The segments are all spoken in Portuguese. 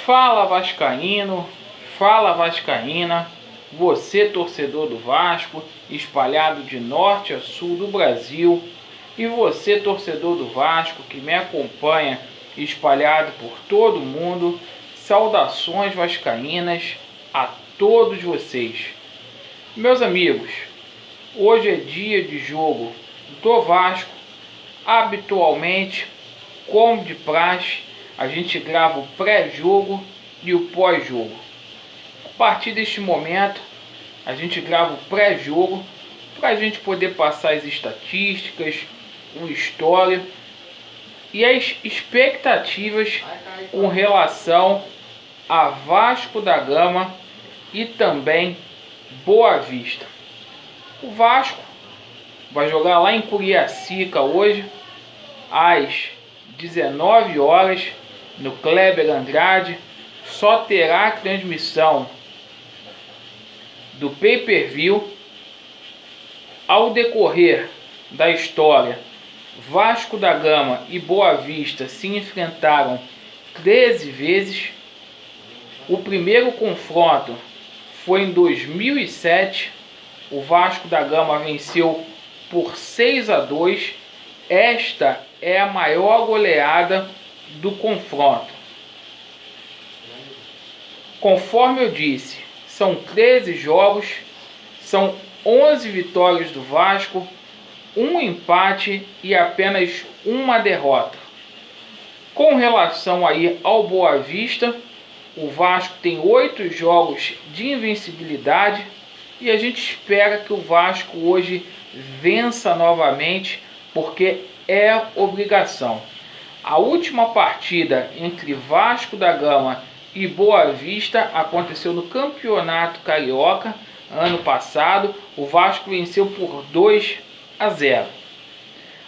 Fala vascaíno, fala vascaína, você torcedor do Vasco, espalhado de norte a sul do Brasil, e você torcedor do Vasco que me acompanha, espalhado por todo o mundo, saudações vascaínas a todos vocês. Meus amigos, hoje é dia de jogo do Vasco. Habitualmente, como de praxe, a gente grava o pré-jogo e o pós-jogo. A partir deste momento, a gente grava o pré-jogo para a gente poder passar as estatísticas, o histórico e as expectativas com relação a Vasco da Gama e também Boa Vista. O Vasco vai jogar lá em Curiacica hoje, às 19 horas, no Kleber Andrade. Só terá transmissão do pay-per-view. Ao decorrer da história, Vasco da Gama e Boa Vista se enfrentaram 13 vezes. O primeiro confronto foi em 2007. O Vasco da Gama venceu por 6-2. Esta é a maior goleada do confronto. Conforme eu disse, são 13 jogos, são 11 vitórias do Vasco, um empate e apenas uma derrota. Com relação aí ao Boa Vista, o Vasco tem 8 jogos de invencibilidade e a gente espera que o Vasco hoje vença novamente, porque é obrigação. A última partida entre Vasco da Gama e Boa Vista aconteceu no Campeonato Carioca, ano passado. O Vasco venceu por 2-0.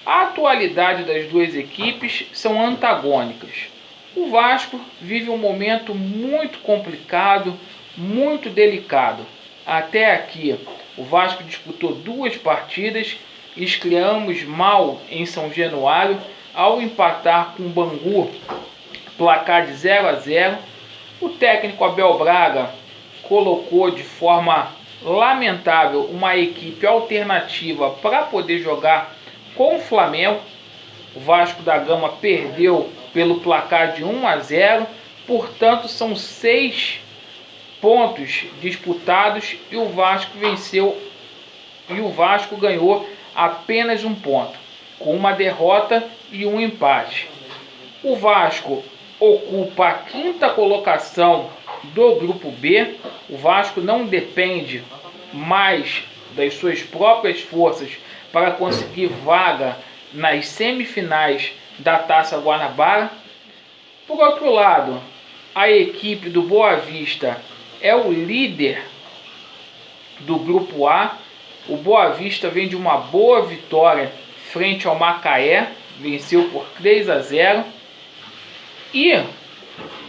A atualidade das duas equipes são antagônicas. O Vasco vive um momento muito complicado, muito delicado. Até aqui, o Vasco disputou 2 partidas, estreamos mal em São Januário, ao empatar com o Bangu, placar de 0-0. O técnico Abel Braga colocou de forma lamentável uma equipe alternativa para poder jogar com o Flamengo. O Vasco da Gama perdeu pelo placar de 1-0, portanto são 6 pontos disputados e o Vasco venceu, e o Vasco ganhou apenas 1 ponto, com uma derrota e um empate. O Vasco ocupa a 5ª colocação do grupo B. O Vasco não depende mais das suas próprias forças para conseguir vaga nas semifinais da Taça Guanabara. Por outro lado, a equipe do Boa Vista é o líder do grupo A. O Boa Vista vem de uma boa vitória frente ao Macaé, venceu por 3-0. E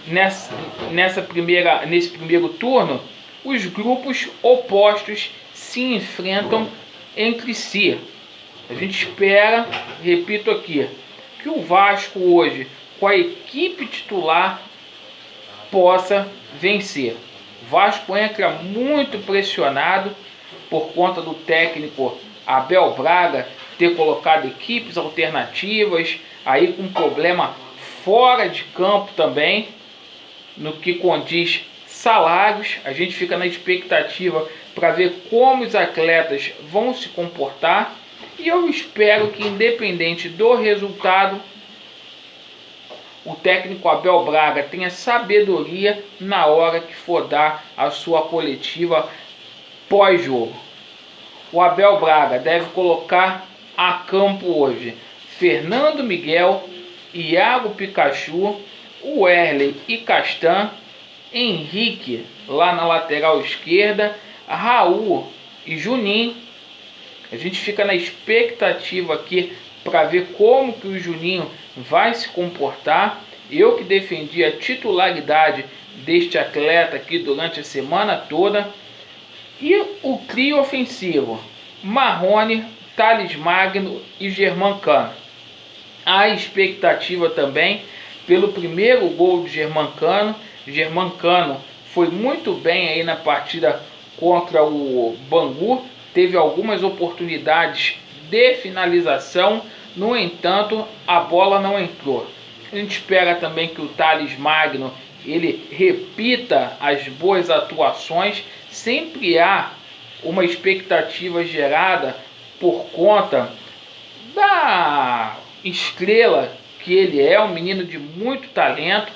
nesse primeiro turno, os grupos opostos se enfrentam entre si. A gente espera, repito aqui, que o Vasco hoje, com a equipe titular, possa vencer. O Vasco entra muito pressionado por conta do técnico Abel Braga ter colocado equipes alternativas, aí com problema fora de campo também, no que condiz salários. A gente fica na expectativa para ver como os atletas vão se comportar, e eu espero que, independente do resultado, o técnico Abel Braga tenha sabedoria na hora que for dar a sua coletiva pós-jogo. O Abel Braga deve colocar a campo hoje Fernando Miguel, Iago Pikachu, o Wesley e Castan, Henrique lá na lateral esquerda, Raul e Juninho. A gente fica na expectativa aqui para ver como que o Juninho vai se comportar. Eu que defendi a titularidade deste atleta aqui durante a semana toda. E o trio ofensivo: Marrone, Thales Magno e Germancano. Há expectativa também pelo primeiro gol de Germancano. Germancano foi muito bem aí na partida contra o Bangu, teve algumas oportunidades de finalização, no entanto a bola não entrou. A gente espera também que o Thales Magno ele repita as boas atuações. Sempre há uma expectativa gerada por conta da estrela que ele é, um menino de muito talento,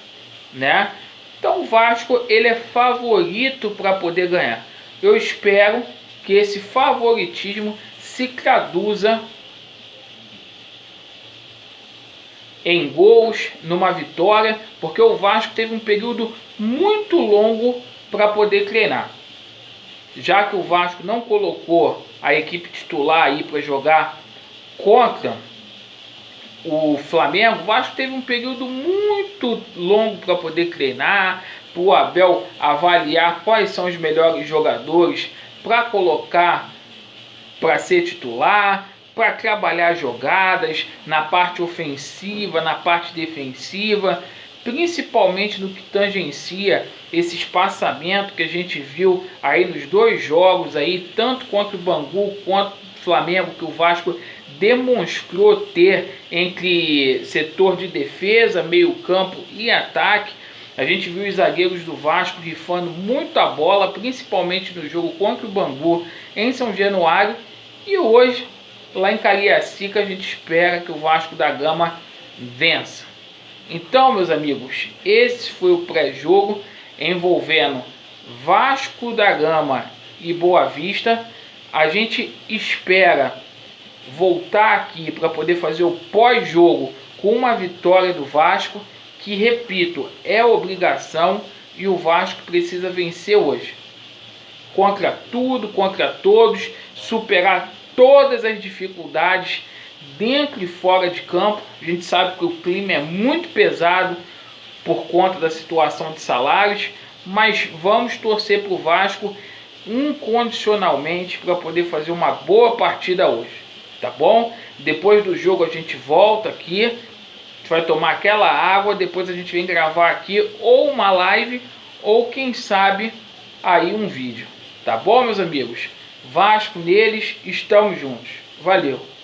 né? Então o Vasco ele é favorito para poder ganhar. Eu espero que esse favoritismo se traduza em gols, numa vitória, porque o Vasco teve um período muito longo para poder treinar. Já que o Vasco não colocou a equipe titular aí para jogar contra o Flamengo, o Vasco teve um período muito longo para poder treinar, para o Abel avaliar quais são os melhores jogadores para colocar para ser titular, para trabalhar jogadas na parte ofensiva, na parte defensiva, principalmente no que tangencia esse espaçamento que a gente viu aí nos dois jogos aí, tanto contra o Bangu quanto o Flamengo, que o Vasco demonstrou ter entre setor de defesa, meio campo e ataque. A gente viu os zagueiros do Vasco rifando muito a bola, principalmente no jogo contra o Bangu em São Januário. E hoje, lá em Cariacica, a gente espera que o Vasco da Gama vença. Então, meus amigos, esse foi o pré-jogo envolvendo Vasco da Gama e Boa Vista. A gente espera voltar aqui para poder fazer o pós-jogo com uma vitória do Vasco, que, repito, é obrigação e o Vasco precisa vencer hoje. Contra tudo, contra todos, superar todas as dificuldades dentro e fora de campo. A gente sabe que o clima é muito pesado por conta da situação de salários, mas vamos torcer para o Vasco incondicionalmente para poder fazer uma boa partida hoje. Tá bom? Depois do jogo a gente volta aqui, a gente vai tomar aquela água, depois a gente vem gravar aqui ou uma live ou quem sabe aí um vídeo. Tá bom, meus amigos? Vasco neles, estamos juntos. Valeu!